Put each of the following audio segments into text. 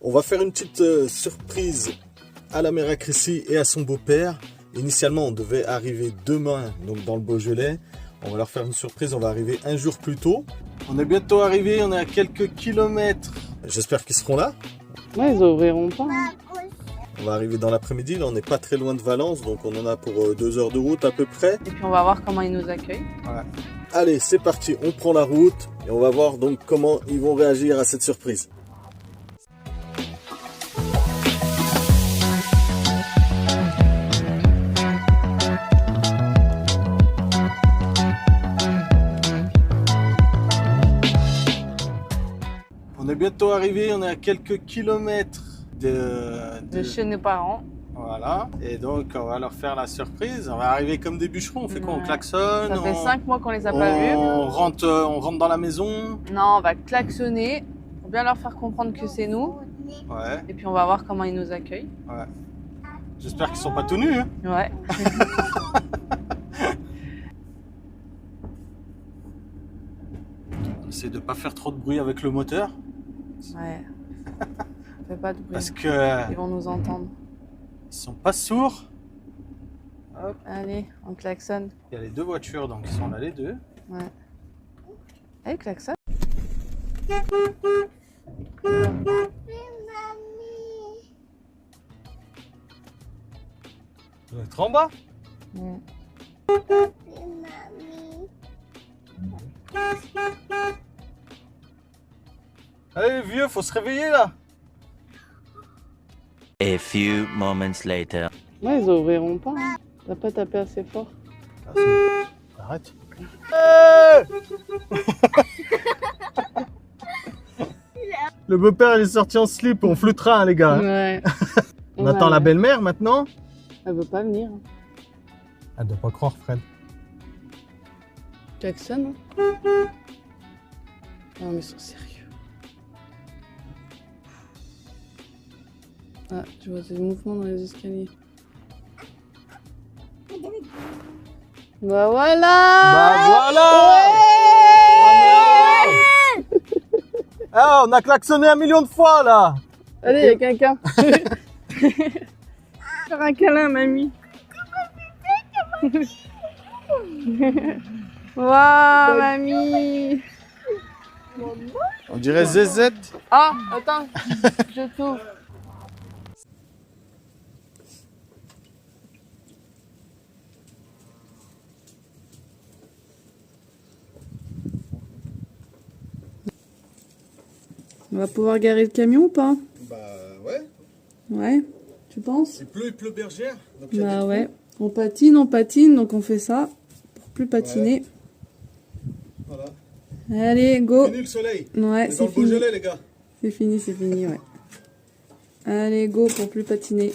On va faire une petite surprise à la mère à Chrissy et à son beau-père. Initialement, on devait arriver demain donc dans le Beaujolais. On va leur faire une surprise, on va arriver un jour plus tôt. On est bientôt arrivé, on est à quelques kilomètres. J'espère qu'ils seront là. Ouais, ils ouvriront pas. On va arriver dans l'après-midi, là on n'est pas très loin de Valence, donc on en a pour 2 heures de route à peu près. Et puis on va voir comment ils nous accueillent. Ouais. Allez, c'est parti, on prend la route et on va voir donc comment ils vont réagir à cette surprise. On est bientôt arrivé, on est à quelques kilomètres De chez nos parents. Voilà, et donc on va leur faire la surprise. On va arriver comme des bûcherons, on fait quoi? On klaxonne? Ça fait 5 mois qu'on les a pas vus. On rentre dans la maison. Non, on va klaxonner pour bien leur faire comprendre que c'est nous. Ouais. Et puis on va voir comment ils nous accueillent. Ouais. J'espère qu'ils sont pas tout nus. Hein. Ouais. On essaie de pas faire trop de bruit avec le moteur. Ouais. Fais pas de bruit. Parce que Ils vont nous entendre. ils sont pas sourds. Hop. Allez, on klaxonne. Il y a les 2 voitures, donc ils sont là les 2. Ouais. Allez, klaxonne. Vous êtes en bas? Ouais. Allez vieux, faut se réveiller là. A few moments later. Ouais, ils ouvriront pas. T'as pas tapé assez fort. Arrête. Le beau-père il est sorti en slip, on floutera hein, les gars. Ouais. On attend la belle-mère maintenant. Elle veut pas venir. Elle doit pas croire Fred. Klaxonne. Non mais ils sont sérieux. Ah, tu vois des mouvements dans les escaliers. Bah voilà. Bah voilà. Ah, on a klaxonné 1 million de fois là. Allez, il y a quelqu'un. Faire un câlin, mamie. Waouh, mamie. On dirait ZZ. Ah, attends, je t'ouvre. On va pouvoir garer le camion ou pas? Bah ouais. Ouais, tu penses? Il pleut bergère. Donc Bah ouais. On patine, donc on fait ça pour plus patiner. Voilà. Allez, go. Fini le soleil. Ouais, C'est c'est dans le fini. Beaujolais les gars. C'est fini, ouais. Allez, go pour plus patiner.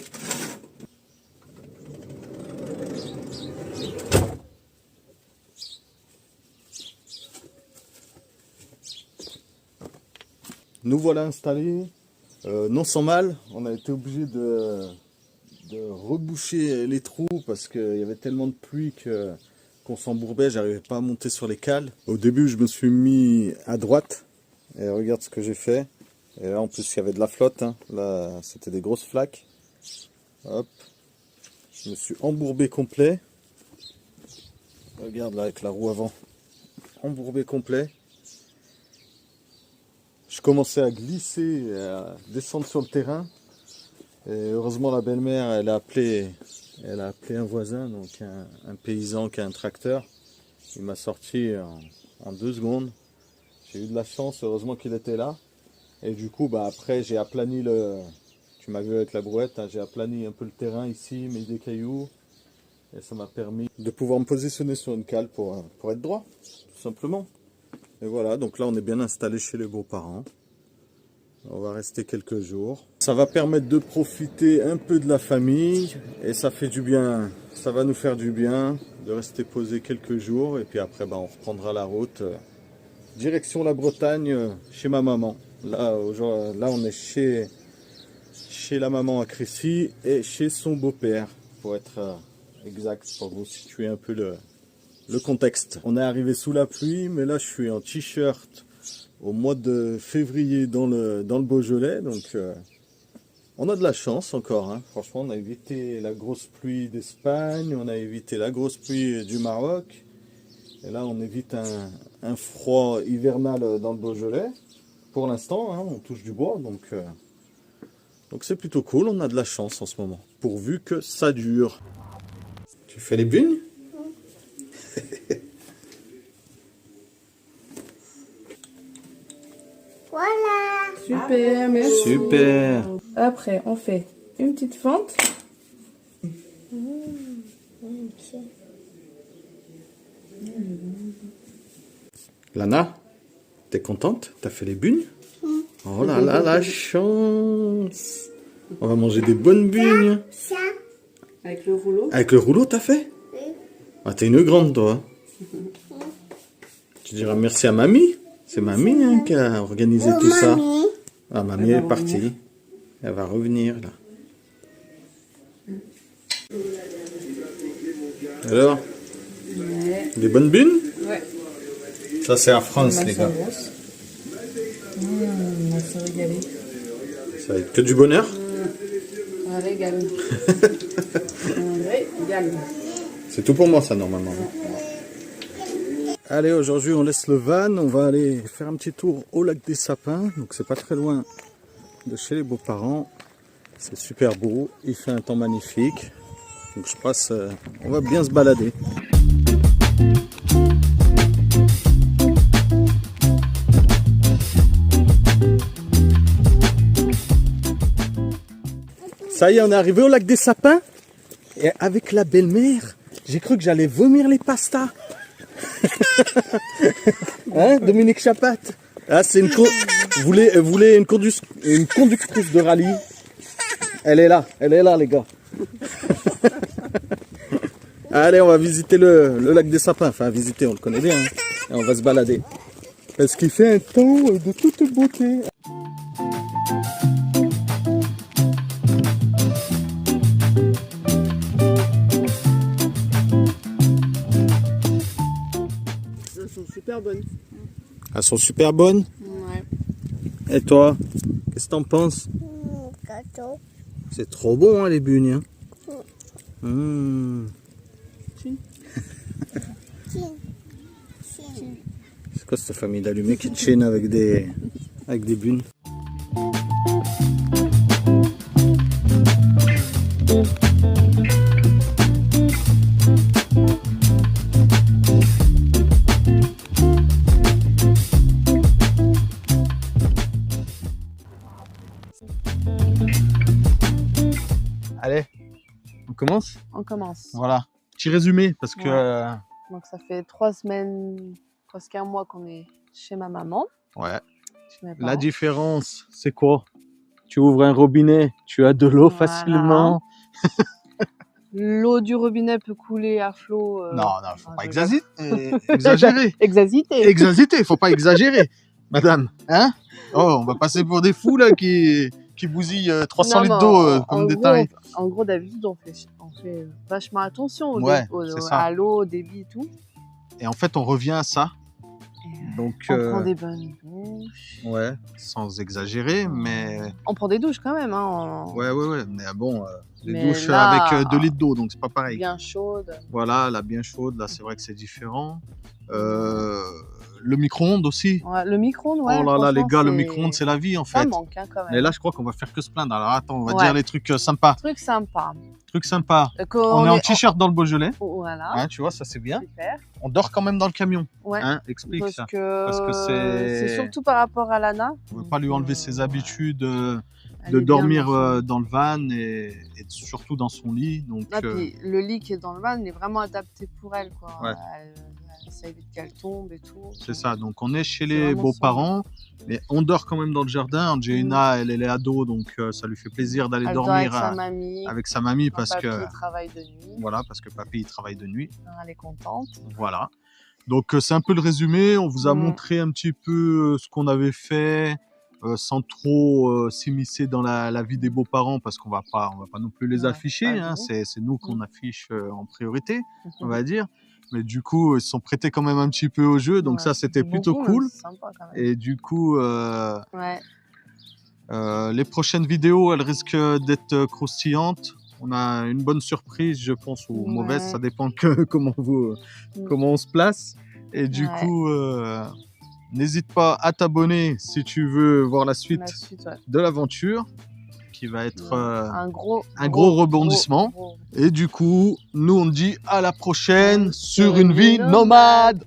Nous voilà installés, non sans mal. On a été obligé de reboucher les trous parce qu'il y avait tellement de pluie qu'on s'embourbait. J'arrivais pas à monter sur les cales. Au début, je me suis mis à droite et regarde ce que j'ai fait. Et là, en plus, il y avait de la flotte. Hein. Là, c'était des grosses flaques. Hop, je me suis embourbé complet. Regarde là avec la roue avant, embourbé complet. Je commençais à glisser, et à descendre sur le terrain. Et heureusement, la belle-mère, elle a appelé un voisin, donc un paysan qui a un tracteur. Il m'a sorti en 2 secondes. J'ai eu de la chance, heureusement qu'il était là. Et du coup, bah, après, j'ai aplani tu m'as vu avec la brouette, hein, j'ai aplani un peu le terrain ici, mis des cailloux. Et ça m'a permis de pouvoir me positionner sur une cale pour être droit, tout simplement. Et voilà, donc là on est bien installé chez les beaux-parents. On va rester quelques jours. Ça va permettre de profiter un peu de la famille et ça fait du bien. Ça va nous faire du bien de rester posé quelques jours et puis après on reprendra la route. Direction la Bretagne, chez ma maman. Là on est chez la maman à Chrissy et chez son beau-père pour être exact, pour vous situer un peu le contexte. On est arrivé sous la pluie, mais là je suis en t-shirt au mois de février dans le Beaujolais, donc On a de la chance encore, hein. Franchement, on a évité la grosse pluie d'Espagne, on a évité la grosse pluie du Maroc. Et là, on évite un froid hivernal dans le Beaujolais. Pour l'instant, hein, on touche du bois, donc c'est plutôt cool. On a de la chance en ce moment, pourvu que ça dure. Tu fais les bunes? Voilà. Super, merci. Super. Après, on fait une petite fente. Lana, t'es contente? T'as fait les bunes? Oh là là, la chance! On va manger des bonnes bunes. Ça. Avec le rouleau. Avec le rouleau, t'as fait? Oui. Ah, t'es une grande, toi. Tu diras merci à mamie. C'est mamie hein, qui a organisé tout ça. Mamie. Ah, mamie est partie. Elle va revenir, là. Alors? Ouais. Des bonnes bunes? Ouais. Ça, c'est à France, les gars. On va se régaler. Ça va être que du bonheur. On régale. On régale. C'est tout pour moi, ça, normalement. Allez, aujourd'hui, on laisse le van. On va aller faire un petit tour au lac des Sapins. Donc, c'est pas très loin de chez les beaux-parents. C'est super beau. Il fait un temps magnifique. Donc, je pense on va bien se balader. Ça y est, on est arrivé au lac des Sapins. Et avec la belle-mère, j'ai cru que j'allais vomir les pastas. Hein, Dominique Chapat? Ah, c'est une vous voulez une conductrice de rallye? Elle est là, les gars. Allez, on va visiter le lac des Sapins. Enfin, visiter, on le connaît bien. Hein. Et on va se balader. Parce qu'il fait un temps de toute beauté. Elles sont super bonnes. Elles sont super bonnes. Ouais. Et toi, qu'est-ce que t'en penses? Gâteau. C'est trop bon, hein, les bugnes. Hein. Mmh. Chine. C'est quoi cette famille d'allumés qui chinent avec des bugnes? Allez, on commence? On commence. Voilà, petit résumé parce que... Donc ça fait 3 semaines, presque un mois qu'on est chez ma maman. ouais. Chez mes La parents. différence, c'est quoi? Tu ouvres un robinet, tu as de l'eau Voilà. facilement. L'eau du robinet peut couler à flot. Non, faut enfin, pas je- exagérer. Exagiter. Exagérer, faut pas exagérer, madame. Hein? Oh, on va passer pour des fous là qui bousillent 300 Non, litres mais d'eau en comme des gros, tarés. En gros, d'habitude, on fait vachement attention Ouais, c'est ça. à l'eau, au débit et tout. Et en fait, on revient à ça. Et, Donc, on prend des bonnes douches. ouais, sans exagérer, mais On prend des douches quand même. Hein, ouais. Mais bon, des Mais douches là, avec 2 litres d'eau, donc c'est pas pareil. bien chaudes. Voilà, la bien chaude, là, c'est vrai que c'est différent. Le micro-ondes aussi. Ouais, le micro-ondes, ouais. Oh là là, les franchement, gars, le micro-ondes, c'est la vie en Ça fait. manque hein, quand même. Mais là, je crois qu'on va faire que se plaindre. Alors attends, on va Ouais. dire les trucs sympas. Truc sympa. Trucs sympas. Qu'on On est en t-shirt dans le Beaujolais. Voilà. Hein, tu vois, ça c'est bien. Super. On dort quand même dans le camion. Ouais. Hein, explique Parce ça. que, Parce que c'est surtout par rapport à Lana. On ne veut pas lui enlever ses habitudes Elle de est bien dormir dans son- dans le van et surtout dans son lit. Donc, Ah, puis le lit qui est dans le van, il est vraiment adapté pour elle. Quoi. Ouais. Ça évite qu'elle tombe et tout. c'est ça. Donc on est chez C'est les vraiment beaux-parents, mais on dort quand même dans le jardin. Angelina, elle est ado, donc ça lui fait plaisir d'aller Elle dort dormir avec sa mamie. parce Papy que travaille de nuit. voilà, parce que papy il travaille de nuit. Elle est contente. Voilà. Donc c'est un peu le résumé. On vous a montré un petit peu ce qu'on avait fait, sans trop s'immiscer dans la vie des beaux-parents, parce qu'on va pas non plus les Ouais, afficher. pas Hein. du tout. C'est nous qu'on affiche en priorité, on va dire. Mais du coup, ils se sont prêtés quand même un petit peu au jeu, donc Ouais, ça c'était plutôt beaucoup, cool. mais c'est sympa quand même. Et du coup, Ouais. Les prochaines vidéos, elles risquent d'être croustillantes. On a une bonne surprise, je pense, ou mauvaise, ça dépend comment on se place. Et du coup, n'hésite pas à t'abonner si tu veux voir la suite de l'aventure, qui va être un gros rebondissement. Et du coup, nous on dit à la prochaine sur une vie nomade.